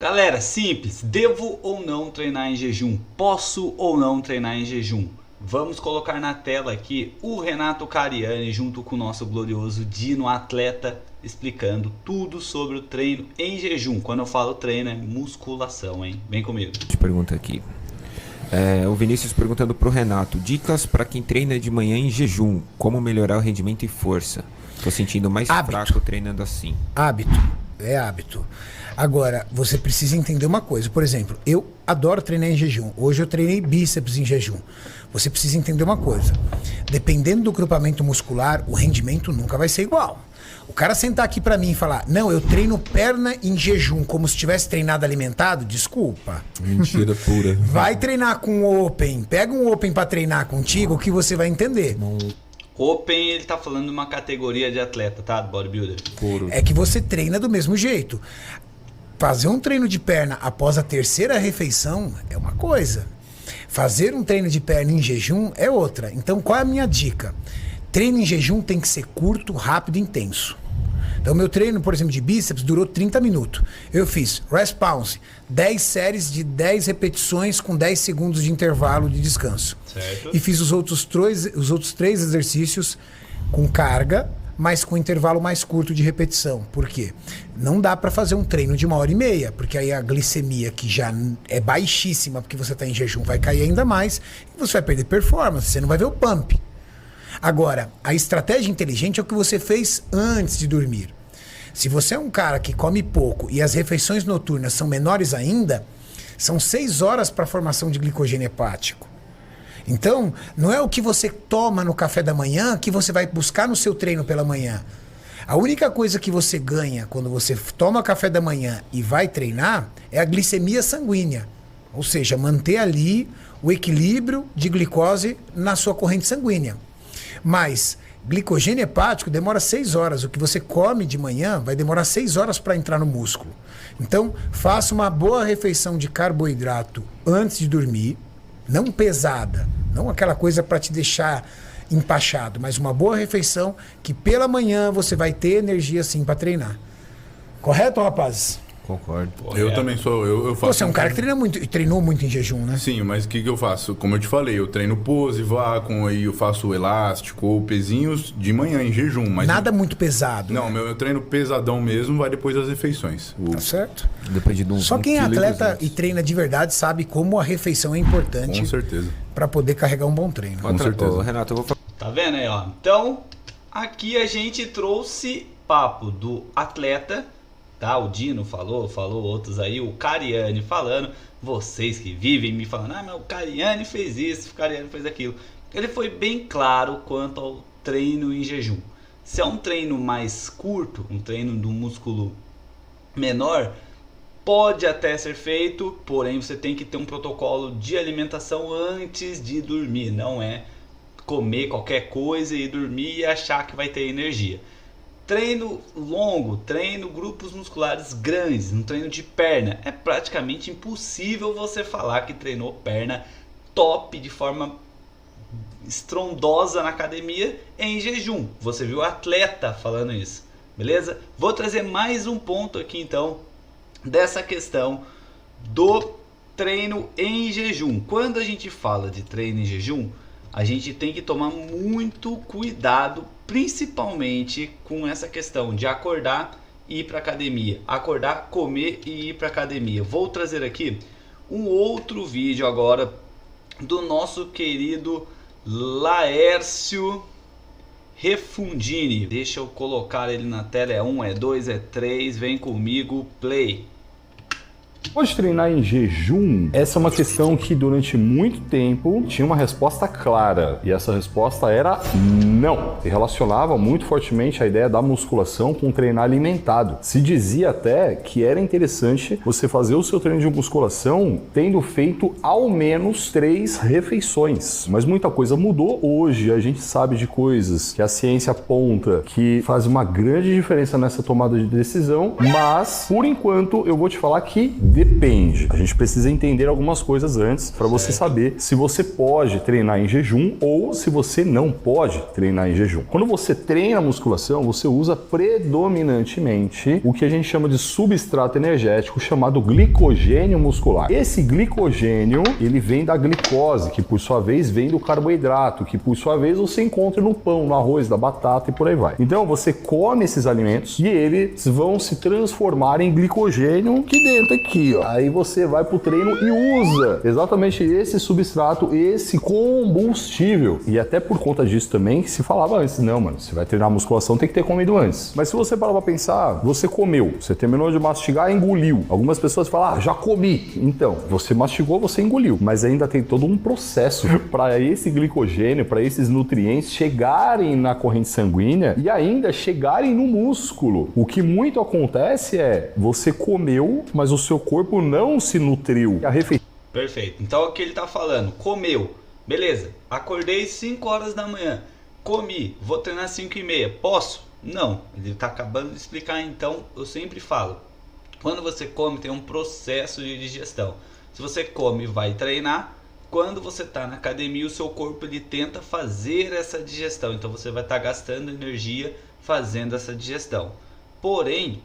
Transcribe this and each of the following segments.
Galera, simples, devo ou não treinar em jejum? Posso ou não treinar em jejum? Vamos colocar na tela aqui o Renato Cariani junto com o nosso glorioso Dino Atleta explicando tudo sobre o treino em jejum. Quando eu falo treino é musculação, hein? Vem comigo. Te pergunta aqui. O Vinícius perguntando pro Renato: dicas para quem treina de manhã em jejum, como melhorar o rendimento e força? Tô sentindo mais fraco treinando assim. Hábito. Agora, você precisa entender uma coisa. Por exemplo, eu adoro treinar em jejum. Hoje eu treinei bíceps em jejum. Você precisa entender uma coisa. Dependendo do grupamento muscular, o rendimento nunca vai ser igual. O cara sentar aqui pra mim e falar: não, eu treino perna em jejum como se tivesse treinado alimentado, desculpa. Mentira pura. Vai treinar com open. Pega um open pra treinar contigo que você vai entender. Open, ele tá falando de uma categoria de atleta, tá? Do bodybuilder. Puro. É que você treina do mesmo jeito. Fazer um treino de perna após a terceira refeição é uma coisa. Fazer um treino de perna em jejum é outra. Então, qual é a minha dica? Treino em jejum tem que ser curto, rápido e intenso. Então, meu treino, por exemplo, de bíceps durou 30 minutos. Eu fiz rest pause, 10 séries de 10 repetições com 10 segundos de intervalo de descanso. Certo. E fiz os outros três exercícios com carga, mas com intervalo mais curto de repetição. Por quê? Não dá para fazer um treino de 1h30, porque aí a glicemia, que já é baixíssima porque você está em jejum, vai cair ainda mais e você vai perder performance, você não vai ver o pump. Agora, a estratégia inteligente é o que você fez antes de dormir. Se você é um cara que come pouco e as refeições noturnas são menores ainda, são 6 horas para a formação de glicogênio hepático. Então, não é o que você toma no café da manhã que você vai buscar no seu treino pela manhã. A única coisa que você ganha quando você toma café da manhã e vai treinar é a glicemia sanguínea. Ou seja, manter ali o equilíbrio de glicose na sua corrente sanguínea. Mas glicogênio hepático demora 6 horas. O que você come de manhã vai demorar 6 horas para entrar no músculo. Então, faça uma boa refeição de carboidrato antes de dormir. Não pesada, não aquela coisa para te deixar empachado, mas uma boa refeição que pela manhã você vai ter energia sim para treinar. Correto, rapazes? Concordo. Eu também sou. Eu faço. Você é um cara que treina muito e treinou muito em jejum, né? Sim, mas o que eu faço? Como eu te falei, eu treino pose, vácuo, aí eu faço elástico ou pezinhos de manhã em jejum. Mas nada muito pesado. Não, né? eu treino pesadão mesmo, vai depois das refeições. Tá certo. Depende de Só quem é atleta e treina de verdade sabe como a refeição é importante. Com certeza. Para poder carregar um bom treino. Com certeza. Renato, eu vou falar. Tá vendo aí, ó? Então, aqui a gente trouxe papo do atleta, tá? O Dino falou outros aí, o Cariani falando, vocês que vivem me falando: ah, mas o Cariani fez isso, o Cariani fez aquilo. Ele foi bem claro quanto ao treino em jejum. Se é um treino mais curto, um treino do músculo menor, pode até ser feito, porém você tem que ter um protocolo de alimentação antes de dormir. Não é comer qualquer coisa e dormir e achar que vai ter energia. Treino longo, treino grupos musculares grandes, um treino de perna, é praticamente impossível você falar que treinou perna top de forma estrondosa na academia em jejum. Você viu o atleta falando isso, beleza? Vou trazer mais um ponto aqui então dessa questão do treino em jejum. Quando a gente fala de treino em jejum, a gente tem que tomar muito cuidado, principalmente com essa questão de acordar e ir para academia, acordar, comer e ir para academia. Vou trazer aqui um outro vídeo agora do nosso querido Laércio Refundini. Deixa eu colocar ele na tela, é 1, é 2, é 3, vem comigo, play. Pode treinar em jejum? Essa é uma questão que durante muito tempo tinha uma resposta clara, e essa resposta era não. Se relacionava muito fortemente a ideia da musculação com treinar alimentado. Se dizia até que era interessante você fazer o seu treino de musculação tendo feito ao menos 3 refeições. Mas muita coisa mudou. Hoje a gente sabe de coisas que a ciência aponta que faz uma grande diferença nessa tomada de decisão, mas por enquanto eu vou te falar que Depende. A gente precisa entender algumas coisas antes para você saber se você pode treinar em jejum ou se você não pode treinar em jejum. Quando você treina musculação, você usa predominantemente o que a gente chama de substrato energético chamado glicogênio muscular. Esse glicogênio, ele vem da glicose, que por sua vez vem do carboidrato, que por sua vez você encontra no pão, no arroz, da batata e por aí vai. Então você come esses alimentos e eles vão se transformar em glicogênio aqui dentro, aqui, ó. Aí você vai pro treino e usa exatamente esse substrato, esse combustível. E até por conta disso também que se falava antes, não, mano, você vai treinar musculação, tem que ter comido antes. Mas se você parar pra pensar, você comeu, você terminou de mastigar e engoliu. Algumas pessoas falam, já comi. Então, você mastigou, você engoliu. Mas ainda tem todo um processo para esse glicogênio, para esses nutrientes chegarem na corrente sanguínea e ainda chegarem no músculo. O que muito acontece é, você comeu, mas o seu corpo não se nutriu. Perfeito. Então o que ele tá falando? Comeu. Beleza. Acordei 5 horas da manhã. Comi. Vou treinar 5h30. Posso? Não. Ele tá acabando de explicar, então eu sempre falo. Quando você come, tem um processo de digestão. Se você come e vai treinar, quando você está na academia, o seu corpo ele tenta fazer essa digestão. Então você vai estar gastando energia fazendo essa digestão. Porém,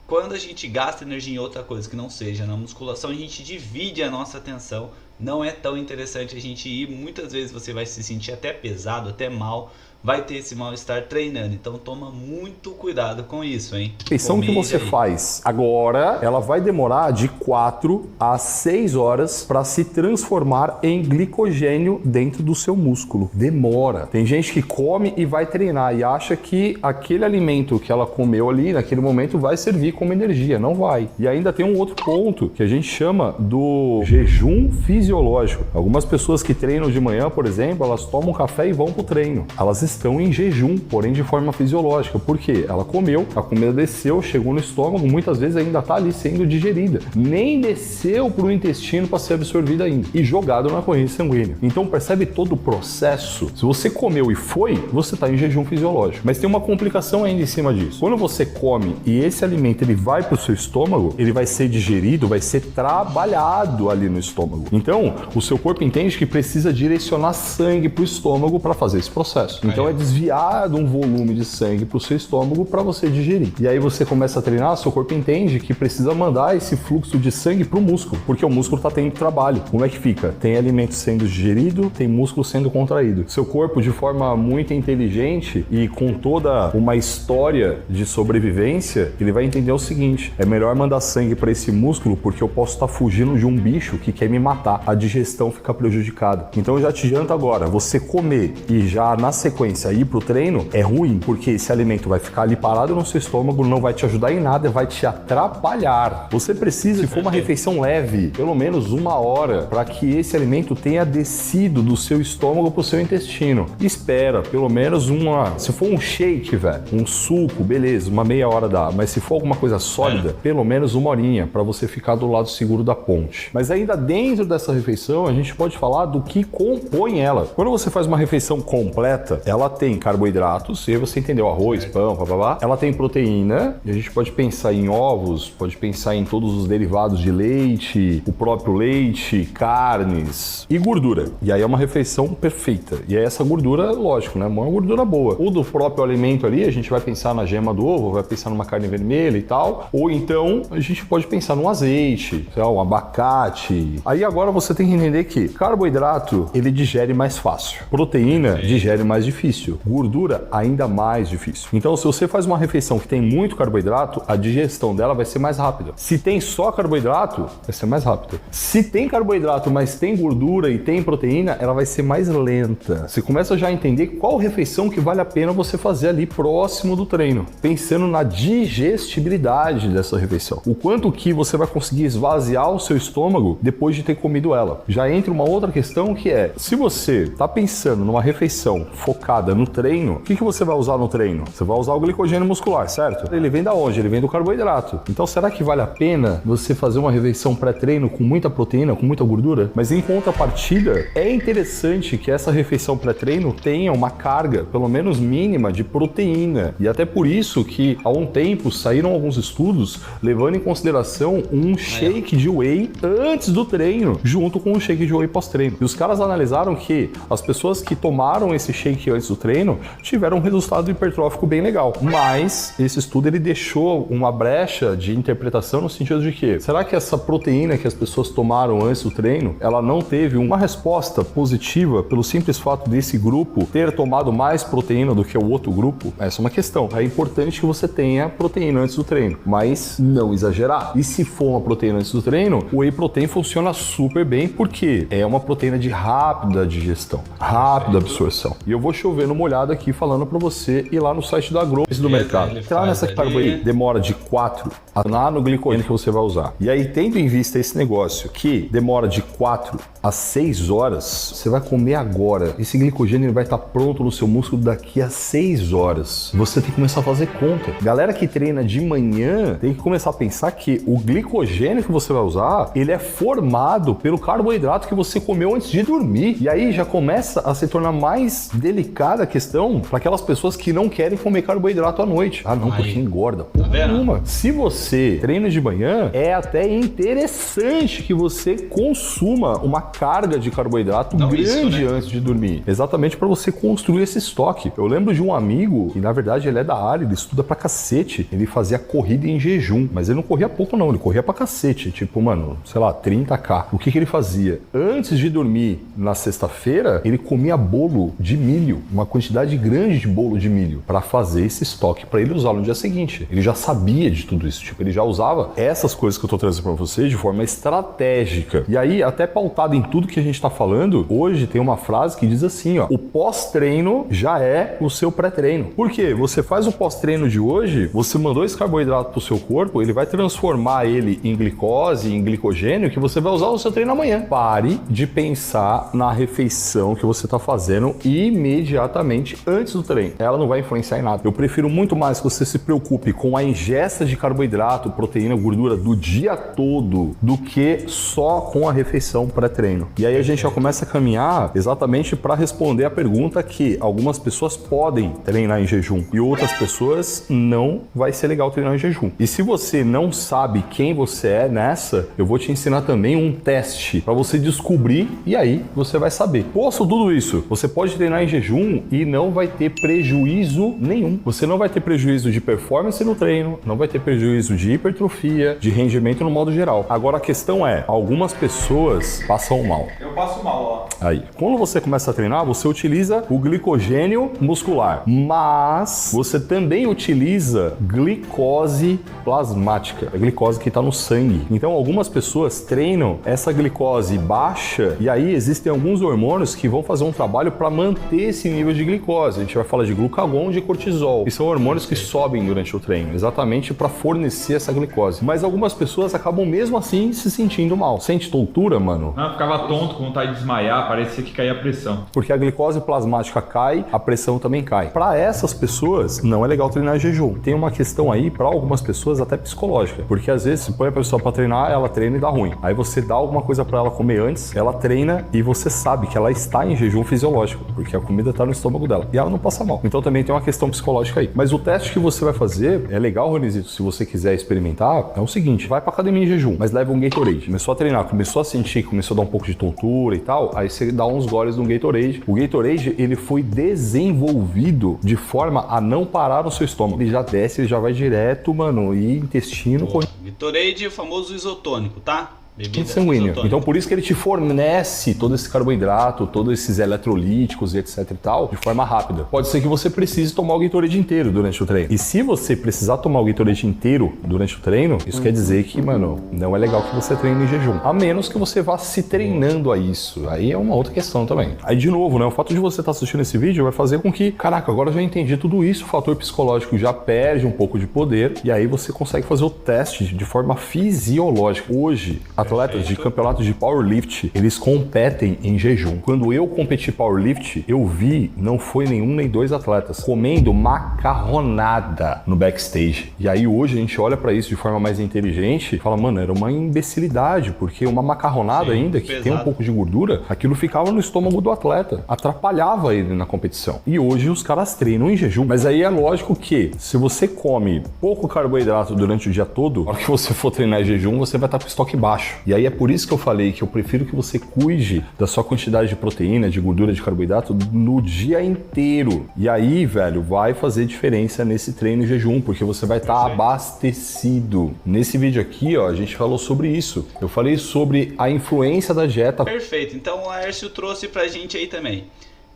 quando a gente gasta energia em outra coisa que não seja na musculação, a gente divide a nossa atenção. Não é tão interessante a gente ir. Muitas vezes você vai se sentir até pesado, até mal. Vai ter esse mal-estar treinando. Então toma muito cuidado com isso, hein? A refeição que você faz agora, ela vai demorar de 4 a 6 horas para se transformar em glicogênio dentro do seu músculo. Demora. Tem gente que come e vai treinar e acha que aquele alimento que ela comeu ali, naquele momento, vai servir como energia. Não vai. E ainda tem um outro ponto que a gente chama do jejum fisiológico. Algumas pessoas que treinam de manhã, por exemplo, elas tomam café e vão pro treino. Elas estão em jejum, porém de forma fisiológica. Por quê? Ela comeu, a comida desceu, chegou no estômago, muitas vezes ainda está ali sendo digerida. Nem desceu para o intestino para ser absorvida ainda. E jogado na corrente sanguínea. Então percebe todo o processo? Se você comeu e foi, você está em jejum fisiológico. Mas tem uma complicação ainda em cima disso. Quando você come e esse alimento ele vai para o seu estômago, ele vai ser digerido, vai ser trabalhado ali no estômago. Então, o seu corpo entende que precisa direcionar sangue para o estômago para fazer esse processo. Então é desviado um volume de sangue para o seu estômago para você digerir. E aí você começa a treinar, seu corpo entende que precisa mandar esse fluxo de sangue para o músculo, porque o músculo está tendo trabalho. Como é que fica? Tem alimento sendo digerido, tem músculo sendo contraído. Seu corpo, de forma muito inteligente e com toda uma história de sobrevivência, ele vai entender o seguinte: é melhor mandar sangue para esse músculo porque eu posso estar fugindo de um bicho que quer me matar. A digestão fica prejudicada. Então eu já te adianto agora, você comer e já na sequência ir pro treino é ruim, porque esse alimento vai ficar ali parado no seu estômago, não vai te ajudar em nada, vai te atrapalhar. Você precisa, se for uma refeição leve, pelo menos 1 hora, para que esse alimento tenha descido do seu estômago pro seu intestino. Espera, pelo menos se for um shake, velho, um suco, beleza, uma meia hora dá, mas se for alguma coisa sólida, pelo menos 1 horinha, para você ficar do lado seguro da ponte. Mas ainda dentro dessa refeição, a gente pode falar do que compõe ela. Quando você faz uma refeição completa, ela tem carboidratos, e aí você entendeu, arroz, pão, blá. Ela tem proteína, e a gente pode pensar em ovos, pode pensar em todos os derivados de leite, o próprio leite, carnes e gordura. E aí é uma refeição perfeita. E aí essa gordura, lógico, né? Uma gordura boa. Ou do próprio alimento ali, a gente vai pensar na gema do ovo, vai pensar numa carne vermelha e tal. Ou então, a gente pode pensar num azeite, sei lá, um abacate. Aí agora você tem que entender que carboidrato, ele digere mais fácil. Proteína, digere mais difícil. Gordura, ainda mais difícil. Então, se você faz uma refeição que tem muito carboidrato, a digestão dela vai ser mais rápida. Se tem só carboidrato, vai ser mais rápida. Se tem carboidrato, mas tem gordura e tem proteína, ela vai ser mais lenta. Você começa já a entender qual refeição que vale a pena você fazer ali próximo do treino, pensando na digestibilidade dessa refeição. O quanto que você vai conseguir esvaziar o seu estômago depois de ter comido ela. Já entra uma outra questão que é, se você está pensando numa refeição focada focada no treino, o que você vai usar no treino? Você vai usar o glicogênio muscular, certo? Ele vem da onde? Ele vem do carboidrato. Então será que vale a pena você fazer uma refeição pré-treino com muita proteína, com muita gordura? Mas em contrapartida, é interessante que essa refeição pré-treino tenha uma carga, pelo menos mínima, de proteína. E até por isso que há um tempo saíram alguns estudos levando em consideração um shake de whey antes do treino, junto com um shake de whey pós-treino. E os caras analisaram que as pessoas que tomaram esse shake antes do treino tiveram um resultado hipertrófico bem legal. Mas esse estudo ele deixou uma brecha de interpretação no sentido de que, será que essa proteína que as pessoas tomaram antes do treino, ela não teve uma resposta positiva pelo simples fato desse grupo ter tomado mais proteína do que o outro grupo? Essa é uma questão. É importante que você tenha proteína antes do treino, mas não exagerar. E se for uma proteína antes do treino, o whey protein funciona super bem porque é uma proteína de rápida digestão, rápida absorção. E eu vou chover no molhado aqui falando para você ir lá no site da Agro do mercado. Entrar nessa carbo aí, demora de 4 a lá no glicogênio que você vai usar. E aí, tendo em vista esse negócio que demora de 4 a 6 horas, você vai comer agora. Esse glicogênio ele vai estar pronto no seu músculo daqui a 6 horas. Você tem que começar a fazer conta. Galera que treina de manhã tem que começar a pensar que o glicogênio que você vai usar, ele é formado pelo carboidrato que você comeu antes de dormir. E aí já começa a se tornar mais delicada a questão para aquelas pessoas que não querem comer carboidrato à noite. Ah, não, porque engorda. Porra nenhuma. Se você treina de manhã, é até interessante que você consuma uma carga de carboidrato grande antes de dormir. Exatamente para você construir esse estoque. Eu lembro de um amigo, que na verdade ele é da área, ele estuda pra cacete. Ele fazia corrida em jejum, mas ele não corria pouco não, ele corria pra cacete. Tipo, mano, sei lá, 30K. O que ele fazia? Antes de dormir na sexta-feira, ele comia bolo de milho, uma quantidade grande de bolo de milho, para fazer esse estoque para ele usar no dia seguinte. Ele já sabia de tudo isso, tipo, ele já usava essas coisas que eu tô trazendo para vocês de forma estratégica. E aí, até pautado em tudo que a gente tá falando, hoje tem uma frase que diz assim, ó, o pós-treino já é o seu pré-treino. Por quê? Você faz o pós-treino de hoje, você mandou esse carboidrato pro seu corpo, ele vai transformar ele em glicose, em glicogênio, que você vai usar no seu treino amanhã. Pare de pensar na refeição que você tá fazendo imediatamente antes do treino. Ela não vai influenciar em nada. Eu prefiro muito mais que você se preocupe com a ingesta de carboidrato, proteína, gordura do dia todo do que só com a refeição pré-treino. E aí a gente já começa a caminhar exatamente para responder a pergunta que algumas pessoas podem treinar em jejum e outras pessoas não vai ser legal treinar em jejum. E se você não sabe quem você é nessa, eu vou te ensinar também um teste para você descobrir e aí você vai saber. Posto tudo isso, você pode treinar em jejum e não vai ter prejuízo nenhum. Você não vai ter prejuízo de performance no treino, não vai ter prejuízo de hipertrofia, de rendimento no modo geral. Agora a questão é, algumas pessoas passam mal. Eu passo mal, ó. Aí, quando você começa a treinar, você utiliza o glicogênio muscular, mas você também utiliza glicose plasmática, a glicose que está no sangue. Então, algumas pessoas treinam essa glicose baixa e aí existem alguns hormônios que vão fazer um trabalho para manter esse nível de glicose. A gente vai falar de glucagon, de cortisol, que são hormônios que sobem durante o treino, exatamente para fornecer essa glicose. Mas algumas pessoas acabam mesmo assim se sentindo mal. Sente tontura, mano? Não, eu ficava tonto, com vontade de desmaiar, parecia que caía a pressão. Porque a glicose plasmática cai, a pressão também cai. Para essas pessoas, não é legal treinar em jejum. Tem uma questão aí, para algumas pessoas, até psicológica. Porque às vezes, você põe a pessoa para treinar, ela treina e dá ruim. Aí você dá alguma coisa para ela comer antes, ela treina e você sabe que ela está em jejum fisiológico, porque a comida está no estômago dela. E ela não passa mal. Então também tem uma questão psicológica aí. Mas o teste que você vai fazer, é legal, Ronizito, se você quiser experimentar, é o seguinte, vai pra academia em jejum, mas leva um Gatorade. Começou a treinar, começou a sentir, começou a dar um pouco de tontura e tal, aí você dá uns goles no Gatorade. O Gatorade, ele foi desenvolvido de forma a não parar no seu estômago. Ele já desce, ele já vai direto, mano, e intestino... Gatorade é o famoso isotônico, tá? Bebida sanguínea. isotônica. Então por isso que ele te fornece todo esse carboidrato, todos esses eletrolíticos e etc e tal, de forma rápida. Pode ser que você precise tomar o Gatorade inteiro durante o treino. E se você precisar tomar o Gatorade inteiro durante o treino, isso quer dizer que, mano, não é legal que você treine em jejum. A menos que você vá se treinando a isso. Aí é uma outra questão também. Aí de novo, né, o fato de você estar assistindo esse vídeo vai fazer com que, caraca, agora eu já entendi tudo isso, o fator psicológico já perde um pouco de poder e aí você consegue fazer o teste de forma fisiológica. Hoje, a atletas de campeonatos de powerlift, eles competem em jejum. Quando eu competi powerlift, eu vi, não foi nenhum nem dois atletas comendo macarronada no backstage. E aí hoje a gente olha pra isso de forma mais inteligente e fala, mano, era uma imbecilidade, porque uma macarronada ainda, que tem um pouco de gordura, aquilo ficava no estômago do atleta, atrapalhava ele na competição. E hoje os caras treinam em jejum. Mas aí é lógico que, se você come pouco carboidrato durante o dia todo, na hora que você for treinar em jejum, você vai estar com o estoque baixo. E aí é por isso que eu falei que eu prefiro que você cuide da sua quantidade de proteína, de gordura, de carboidrato no dia inteiro. E aí, velho, vai fazer diferença nesse treino em jejum, porque você vai estar abastecido. Nesse vídeo aqui, ó, a gente falou sobre isso. Eu falei sobre a influência da dieta. Perfeito. Então o Laércio trouxe pra gente aí também.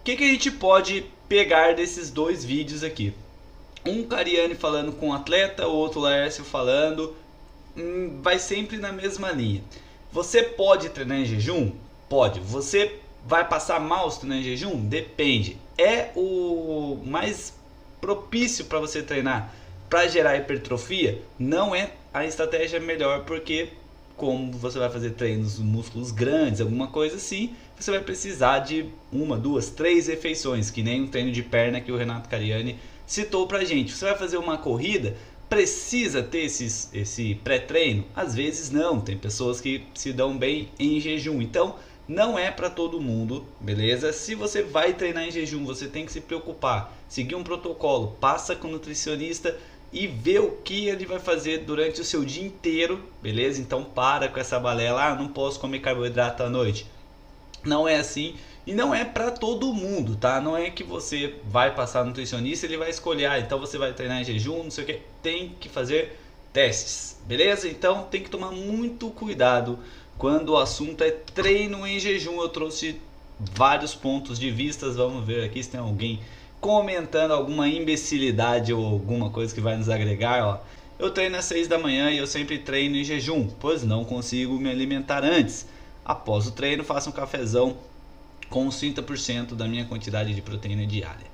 O que a gente pode pegar desses dois vídeos aqui? Um Cariani falando com o atleta, o outro Laércio falando, vai sempre na mesma linha. Você pode treinar em jejum? Pode. Você vai passar mal se treinar em jejum? Depende. É o mais propício para você treinar para gerar hipertrofia? Não é a estratégia melhor, porque como você vai fazer treinos músculos grandes, alguma coisa assim, você vai precisar de 1, 2, 3 refeições, que nem um treino de perna que o Renato Cariani citou pra gente. Você vai fazer uma corrida, precisa ter esse pré-treino? Às vezes não, tem pessoas que se dão bem em jejum, então não é para todo mundo, beleza? Se você vai treinar em jejum, você tem que se preocupar, seguir um protocolo, passa com o nutricionista e ver o que ele vai fazer durante o seu dia inteiro, beleza? Então para com essa balela, não posso comer carboidrato à noite. Não é assim e não é para todo mundo, tá? Não é que você vai passar no nutricionista e ele vai escolher, então você vai treinar em jejum, não sei o que. Tem que fazer testes, beleza? Então tem que tomar muito cuidado quando o assunto é treino em jejum. Eu trouxe vários pontos de vista, vamos ver aqui se tem alguém comentando alguma imbecilidade ou alguma coisa que vai nos agregar, ó. Eu treino às 6 da manhã e eu sempre treino em jejum, pois não consigo me alimentar antes. Após o treino, faço um cafezão com 30% da minha quantidade de proteína diária.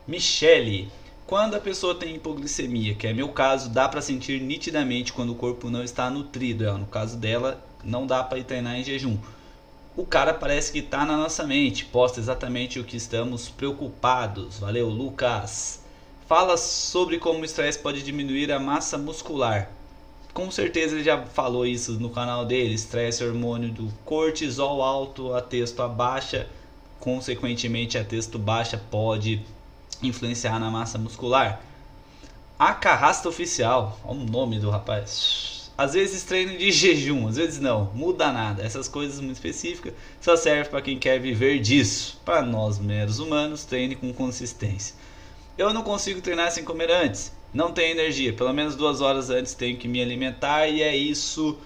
Michele, quando a pessoa tem hipoglicemia, que é meu caso, dá para sentir nitidamente quando o corpo não está nutrido. No caso dela, não dá para ir treinar em jejum. O cara parece que está na nossa mente, posta exatamente o que estamos preocupados. Valeu, Lucas. Fala sobre como o estresse pode diminuir a massa muscular. Com certeza ele já falou isso no canal dele. Estresse, hormônio do cortisol alto, a testo baixa. Consequentemente, a testo baixa pode influenciar na massa muscular. A Carrasta Oficial, olha o nome do rapaz. Às vezes treino de jejum, às vezes não, muda nada. Essas coisas muito específicas só servem para quem quer viver disso. Para nós meros humanos, treine com consistência. Eu não consigo treinar sem comer antes, não tenho energia, pelo menos 2 horas antes tenho que me alimentar e é isso